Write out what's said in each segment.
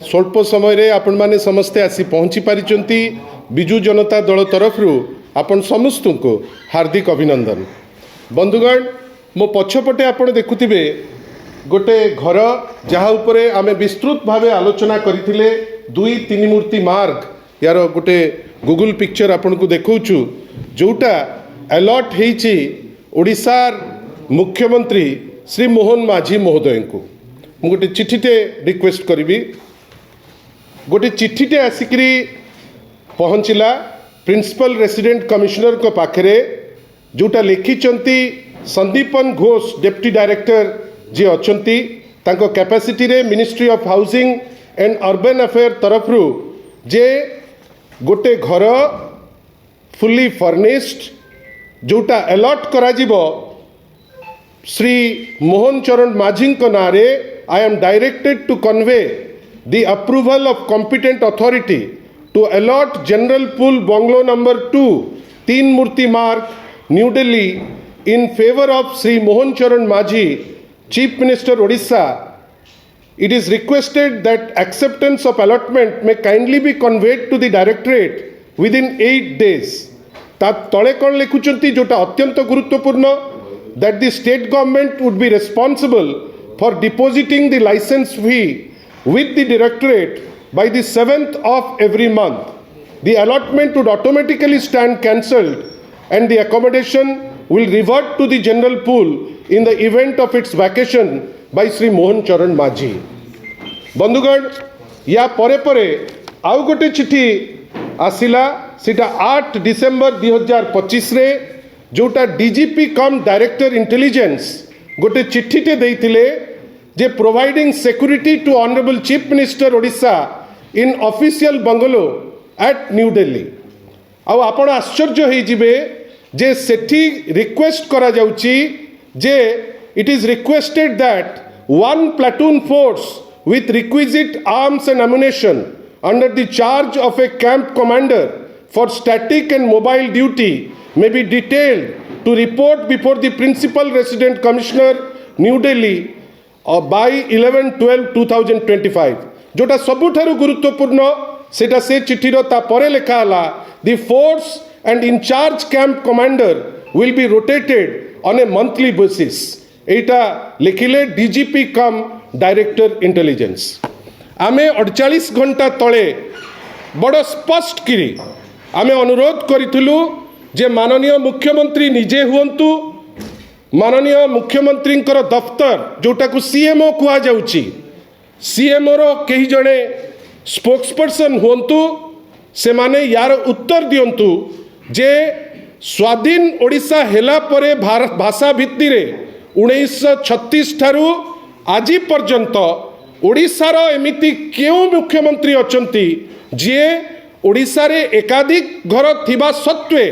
स्वल्प समय आपण माने समस्ते आसी पहुँची पारिचंती बिजु जनता दल तरफ आपण समस्त को हार्दिक अभिनंदन। बंधुगण मो पछपटे आपण देखुथिबे गोटे घर जहाँ उपरे आमे विस्तृत भावे आलोचना करथिले 2-3 मूर्ति मार्ग यार गोटे गूगल पिक्चर आपण को देखौछु जोटा अलॉट हेछि ओडिशार मुख्यमंत्री श्री मोहन माझी महोदय को मु गोटे चिठीटे रिक्वेस्ट करी गोटे चिठीटे आसिकरी पहुँचला प्रिंसिपल रेसिडेंट कमिश्नर को पाखरे जोटा लिखिचंती संदीपन घोष डेप्टी डायरेक्टर जी अछंती तांको कैपेसिटी रे ministry of housing and urban affair तरफ जे गोटे घर फुली फर्निश्ड जोटा अलॉट करा जिवो श्री मोहन चरण माझी को नारे I am directed to convey the approval of competent authority to allot general pool bungalow number 2 तीन मूर्ति मार्ग new Delhi in favor of Sri Mohan Charan Majhi Chief Minister Odisha. It is requested that acceptance of allotment may kindly be conveyed to the directorate within 8 days. ता तले कौन लिखुचंती जोटा अत्यंत गुरुत्वपूर्ण that the state government would be responsible for depositing the license fee with the directorate by the 7th of every month. The allotment would automatically stand cancelled and the accommodation will revert to the general pool in the event of its vacation by Sri Mohan Charan Majhi. बंधुगण या परे परे आउ गोटे चिठी आसिला सीटा 8 December 2025 रे जोटा डीजीपी कम डायरेक्टर इंटेलिजेंस गोटे चिठीटे देइथिले जे providing security to honourable chief minister Odisha in official bungalow at New Delhi आउ आपण आश्चर्य होई जिवे जे सेठी रिक्वेस्ट करा जाउची जे it is requested that one platoon force with requisite arms and ammunition under the charge of a camp commander for static and mobile duty may be detailed to report before the principal resident commissioner New Delhi by 11/12/2025 जोटा सबुठारु गुरुत्वपूर्ण सेटा से चिठीर ता परे लेखा हला the force and in charge camp commander will be rotated on a monthly basis Etah लिखिले DGP come director intelligence आमे 48 घंटा तले बड़ स्पष्ट किरी आमे अनुरोध करिथिलु जे माननीय मुख्यमंत्री निजे हुंतु माननीय मुख्यमंत्री दफ्तर जोटा को सीएमओ कुआ जाउची सीएमओ रो कई जणे स्पोक्सपर्सन हुंतु से माने यार उत्तर दियंतु जे स्वाधीन ओडिशा हेला परे भाषा भित्ति रे 1936 ठारू आज पर्यंत ओडिशार एमिति क्यों मुख्यमंत्री अचंती जे ओडिशा रे एकाधिक घर थिबा सत्वे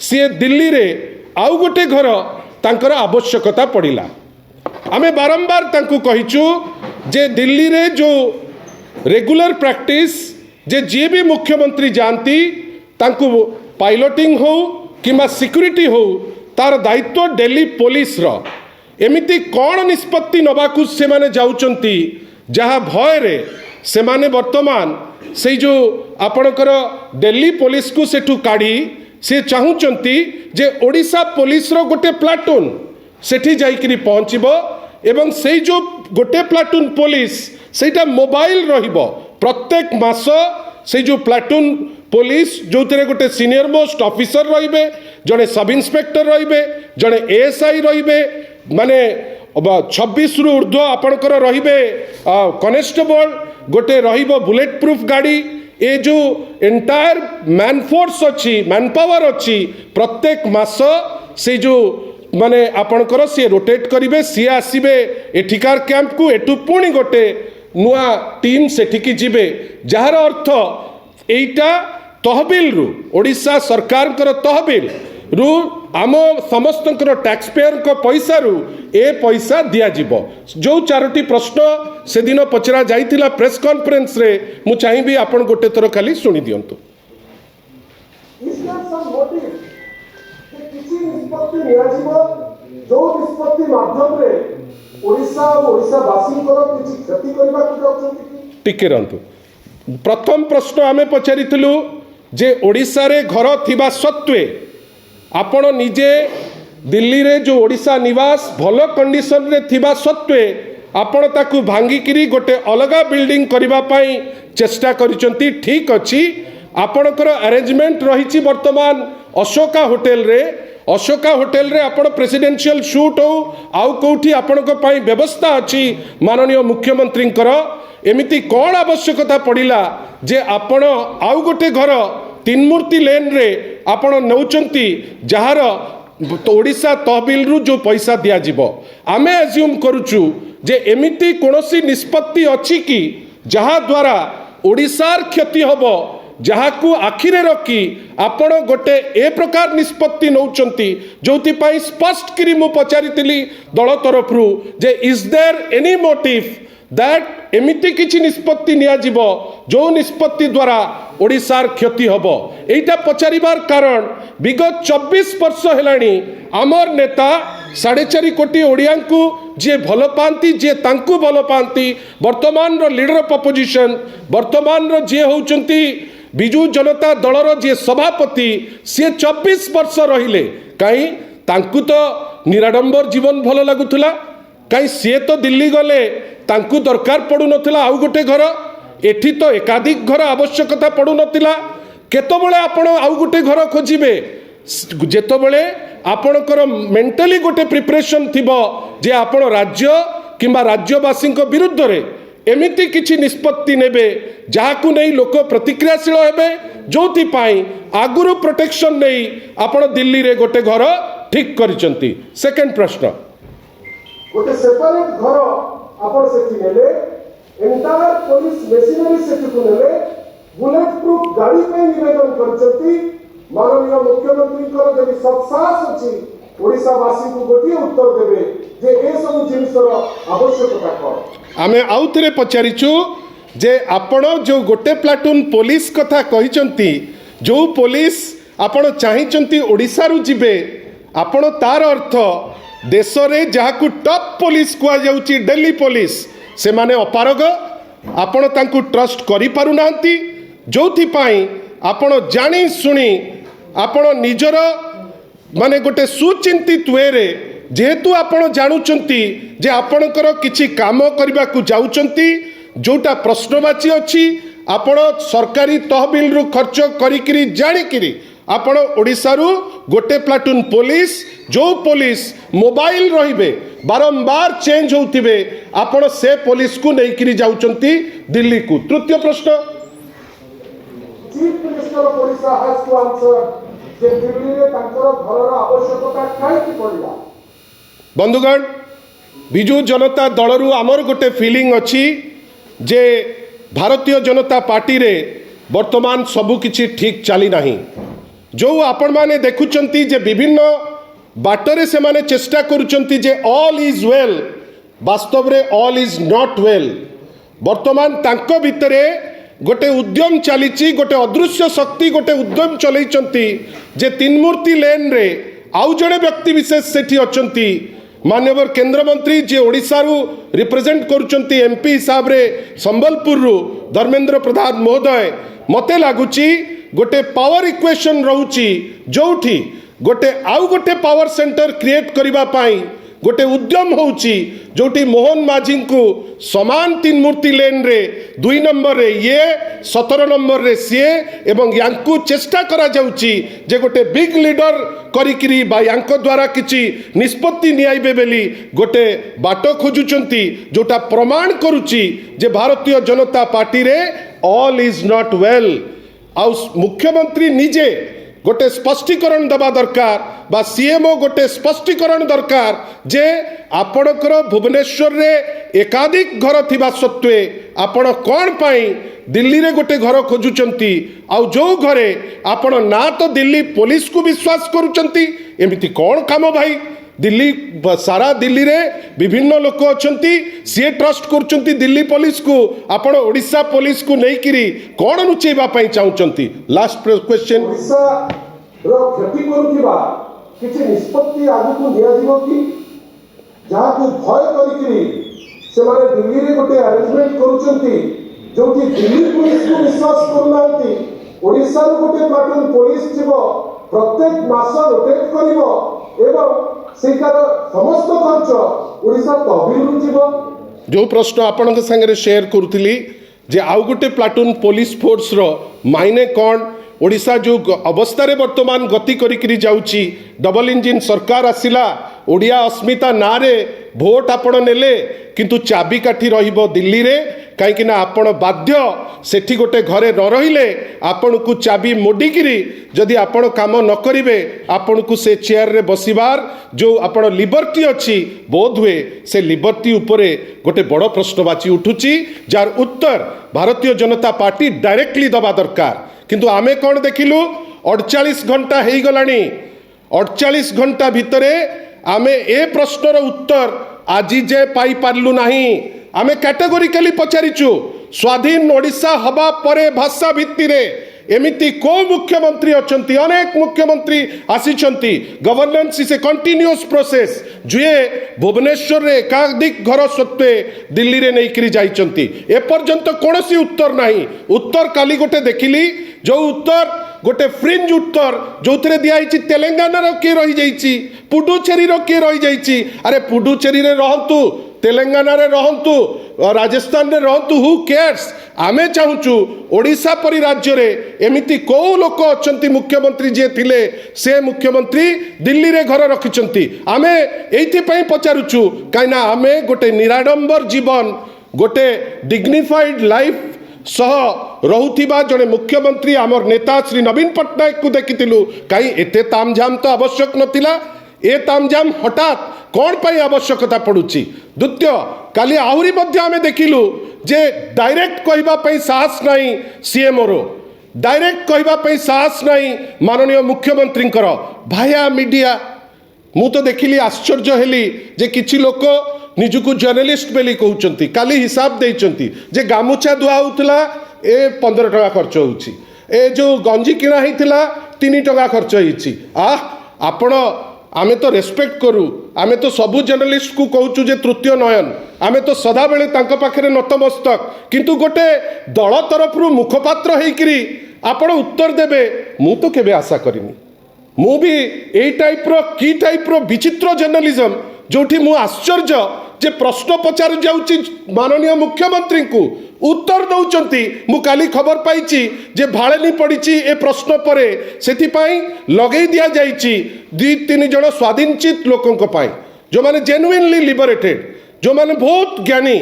सी दिल्ली रे आउ गोटे घर तांकर आवश्यकता पड़िला आमे बारंबार तांकु कहिचु जे दिल्ली रे जो रेगुलर प्रैक्टिस जे जे भी मुख्यमंत्री जानती तांकु पायलटिंग हो किमा सिक्योरिटी हो तार दायित्व दिल्ली पुलिस रो एमिति कौन निष्पत्ति नबाकू से माने जाउचंती जहाँ भय रे से माने वर्तमान से जो आपणकर दिल्ली पुलिस को सेठू काढ़ी से चाहूचंती जे ओडिशा पुलिस रो गोटे प्लाटून सेठी जाइकरी पहुँचबो एवं से जो गोटे प्लाटून पुलिस सेटा मोबाइल रहिबो प्रत्येक मास से जो प्लाटून पुलिस जो तेरे गोटे सीनियर मोस्ट ऑफिसर रहिबे जड़े सब इन्स्पेक्टर रहिबे जड़े एएसआई रहिबे माने 26 रु ऊर्ध्व आपणकर रहिबे कनेस्टेबल गोटे रहिबो बुलेट प्रूफ गाड़ी ए जो एंटायर मैन फोर्स अच्छी मैन पावर अच्छी प्रत्येक मास से जो माने आपणकर सी रोटेट करिवे सी आसीबे एठिकार कैंप को एटू पुणी गोटे नुआ टीम सेठिकी जिबे जार अर्थ एटा तहबिल रु ओडिशा सरकार तहबिल रु आम समस्त टैक्स पेयर को पैसा रु ए पैसा दिया जिवो जो 4टी प्रश्न से दिन पचरा जाइथिला प्रेस कॉन्फ्रेंस रे मु चाहिबी आपण गोटे थर खाली सुनी दियंतु जो निष्पत्ति माध्यम रे ओडिशा और ओडिशा वासी को किछि क्षति करबा को जाउछंती टिके रहतु प्रथम प्रश्न आमे पचारिथिलु जे ओडिशा रे घर थिबा सत्वे आपण निजे दिल्ली रे जो ओडिशा निवास भल कंडीशन रे थिबा सत्वे आपण ताकू भांगिकिरी गोटे अलगा बिल्डिंग करबा पई चेष्टा करिसंती ठीक अछि आपणकर अरेंजमेंट रही वर्तमान अशोका होटेल रे आपण प्रेसिडेंशियल शूट हो आउ कोठी आपणक पई व्यवस्था अछि माननीय मुख्यमंत्री एमिति कौन आवश्यकता पड़िला जे आपण आउ गोटे घर तीन मूर्ति लेन रे आपण नौचंती जहार ओडिशा तहबिल रु जो पैसा दिया जिवो आमे एज्यूम करूचु जे एमिति कोनोसी निष्पत्ति अछि कि जहा द्वारा ओडिशार क्षति होबो जहाकू आखिरे रखी आपण गोटे ए प्रकार निष्पत्ति नौचंती जोथि पई स्पष्ट करी मु पचारितिली दल तरफ रु जे is there any motive that एमिति किछि निष्पत्ति निया जिवो जो निष्पत्ति द्वारा ओडिशार क्षति होबो एटा पचारिबार कारण विगत 24 वर्ष हेलानी आमर नेता 4.5 कोटी ओडिया को जे भल पाती जे तांकु भल पाती वर्तमान रो लीडर ऑफ अपोजिशन वर्तमान रो जे होउचंती बिजू जनता दलर जे सभापति सी 24 वर्ष रहिले कहीं तांकु तो निराडंबर जीवन भल लगुला कहीं सी तो दिल्ली गले तांकु दरकार पड़ू नथिला आउ गोटे घर एठी तो एकाधिक घर आवश्यकता पड़ू नथिला केतबेले आपण आउ गोटे घर खोजिबे जेतबेले आपणकर मेंटली गोटे प्रिपरेशन थिबो जे आपण राज्य किंबा राज्यवासी विरुद्ध रे एमिति किछि निष्पत्ति नेबे जहाकू नहीं लोक प्रतिक्रियाशील हेबे जोथि पाई आगुरु प्रोटेक्शन नहीं आपण दिल्ली रे गोटे घर ठीक करिसंती सेकंड प्रश्न गोटे सेपरेट घर आपण सेठी नेले एंटायर पुलिस मशीनरी सेठी को नेले बुलेट प्रूफ गाड़ी पे निवेदन करचंती माननीय मुख्यमंत्री को जदि सत्साहस अछि ओडिसा वासी को गोटे उत्तर देबे जे ए सब जिनिसर आवश्यकता कौन आमे आउ थरे पचारिछु जे आपण जो गोटे प्लाटून पुलिस कथा कहिचंती जो पुलिस आपण चाहिचंती ओडिसा रु जिबे आपण तार अर्थ देश रे जहाकू टॉप पुलिस कुआ जाउची दिल्ली पुलिस से माने अपारग आपण तांकू ट्रस्ट करि पारु नांती जोथि पाई आपण जानी सुनी आपण निजर माने गोटे सुचिंतित वे रे जेहेतु आपण जानुचंती जे आपणकर किछि काम करबा को जाउचंती जोटा प्रश्नवाची अछि आपण सरकारी तहबिल रु खर्च करिकिरी जानिकिरी आपण ओडिसा रु गोटे प्लाटून पुलिस जो पुलिस मोबाइल रहिबे बारंबार चेंज होउथिबे आपण से पुलिस को नेकिरी जाउचंती दिल्ली को तृतीय प्रश्न chief minister of Odisha has to answer जे दिल्ली रे तांकर घरर आवश्यकता काहे की पड़िला बंधुगण बिजू जनता दलरू आमर गोटे फीलिंग अच्छी जे भारतीय जनता पार्टी रे वर्तमान सबु किछि ठीक चली नहीं जो आपण माने देखुचंती जे विभिन्न बाटरे से माने चेष्टा करुचंती जे ऑल इज वेल वास्तव रे ऑल इज नॉट वेल वर्तमान तांको भितरे गोटे उद्यम चलीची गोटे अदृश्य शक्ति गोटे उद्यम चलैचंती जे तीन मूर्ति लेन रे आउ जड़े व्यक्ति विशेष सेठी अचंती माननीय केंद्र मंत्री जे ओडिशा रु रिप्रेजेंट करुचंती एमपी हिसाब रे संबलपुर रु धर्मेंद्र प्रधान महोदय मते लागुची गोटे पावर इक्वेशन रहूची जोठी गोटे आउ गोटे पावर सेंटर क्रिएट करबा पाई गोटे उद्यम होउची जोटी मोहन माझी को समान तीन मूर्ति लेन रे 2 नंबर रे ये 17 नंबर रे सीए एवं यांकु चेष्टा करा जाउची जे गोटे बिग लीडर करिकिरी बा यांको द्वारा किछि निष्पत्ति नियाइबे बेली गोटे बाटो खोजुचंती जोटा प्रमाण करूची जे भारतीय जनता पार्टी रे ऑल इज नॉट वेल आउ मुख्यमंत्री निजे गोटे स्पष्टीकरण दबा दरकार बा सीएमओ गोटे स्पष्टीकरण दरकार जे आपणकर भुवनेश्वर रे एकाधिक घर थिबा सत्वे आपण कौन पाई दिल्ली रे गोटे घर खोजुचंती आउ जो घरे आपण ना तो दिल्ली पुलिस को विश्वास करुचंती एमिति कौन काम भाई दिल्ली सारा दिल्ली रे विभिन्न लोक अछंती सी ट्रस्ट करचंती दिल्ली पुलिस को आपण ओडिशा पुलिस को नहीं किरी कौन नुचेबा पई चाहउचंती लास्ट क्वेश्चन ओडिशा रो क्षति करूथिबा किछि निष्पत्ति आगु को दिया दिबो कि जहा को भय करिकिरी से माने दिल्ली रे गोटे अरेंजमेंट करूचंती जो दिल्ली पुलिस को विश्वास करना ओडिशा गोटे प्लाटून पुलिस थी प्रत्येक मास रोटेट कर समस्त खर्च ओडिशा तहबिल जीव। जो प्रश्न आपण सागर शेयर करुली जे आउ गोटे प्लाटून पुलिस फोर्स रो मायने कौन ओडिशा जो अवस्था रे वर्तमान गति करी जाउची डबल इंजिन सरकार आसिला ओडिया अस्मिता ना रे भोट आपण नेले किंतु चाबी काठी रहिबो दिल्ली रे कहीं आपण बाध्य सेठी गोटे घरे न रहिले आपण को चाबी मोडिकिरी जदि आपण काम न करिवे आपण को से चेयर रे बसिबार जो आपण लिबर्टी अच्छी बोध हुए से लिबर्टी उपरे गोटे बड़ प्रश्नवाची उठुची जार उत्तर भारतीय जनता पार्टी डायरेक्टली दबा दरकार किंतु आमे कौन देखिलु 48 घंटा हो गलानी 48 घंटा भितरे आमे ए प्रश्नर उत्तर आज जे पाई पारलु नहीं। आमे कैटेगोरिकली पचारिचु स्वाधीन ओडिशा हवा परे भाषा भित्ति रे एमिति को मुख्यमंत्री अछंती अनेक मुख्यमंत्री आसीचंती governance is a continuous process जुए भुवनेश्वर रे एकाधिक घर सत्वे दिल्ली रे नहीं जाइचंती ए पर्यंत कोनोसी उत्तर नहीं। उत्तर काली गोटे देखिली जो उत्तर गोटे फ्रिंज उत्तर जो थे दिखाई तेलंगाना रो किए रही जाइची पुडुचेरी रो किए रही जाइची। अरे पुडुचेरी रे रहंतु तेलंगाना रे रहंतु राजस्थान रे रहंतु हु केयर्स आमे चाहूचु ओडिशा परी राज्य रे एमिति को लोक अछंती मुख्यमंत्री जे थिले से मुख्यमंत्री दिल्ली रे घर रखिचंती। आमे एइथि पई पचारुचु काइना आमे गोटे निराडंबर जीवन गोटे डिग्निफाइड लाइफ सह रहुथिबा जड़े मुख्यमंत्री आमर नेता श्री नवीन पट्टनायक को देखिथिलु कहीं एते तामझाम तो आवश्यक नथिला ए तामझाम हठात कौन पाई आवश्यकता पड़ुची। द्वितीय काली आहुरी मध्य आमे देखिलु जे डायरेक्ट कहबा पई साहस नहीं सीएम रो डायरेक्ट कहबा पई साहस नहीं माननीय मुख्यमंत्री भाया मीडिया मु तो देखिली आश्चर्य हेली जे किछि लोक निजुको जर्नलिस्ट बेली कहउचंती काली हिसाब देइचंती जे गामुछा दुआ होउतला ए 15 टका खर्च होउची ए जो गंजी किणा हेइतला 3 टका खर्च होइची। आपण आमे तो रेस्पेक्ट करू आमे तो सबु जर्नलिस्ट को कहूचु जे तृतीय नयन आमे तो सदा बेले तांको पाखरे नतमस्तक किंतु गोटे दल तरफ रु मुखपात्र हेइकरी आपण उत्तर देबे मु तो केबे आशा करिनी। मु भी ए टाइप रो विचित्र जर्नलिज्म जोठी मु आश्चर्य जे प्रश्न पचार जाउची माननीय मुख्यमंत्री को उत्तर दौचंती मु काली खबर पाइची जे भाळेनी पड़ीची ए प्रश्न परे सेथि पाई लगेई दिया जाइची 2-3 जण स्वाधीनचित लोकंक पाई जो माने जेन्युइनली लिबरेटेड जो माने बहुत ज्ञानी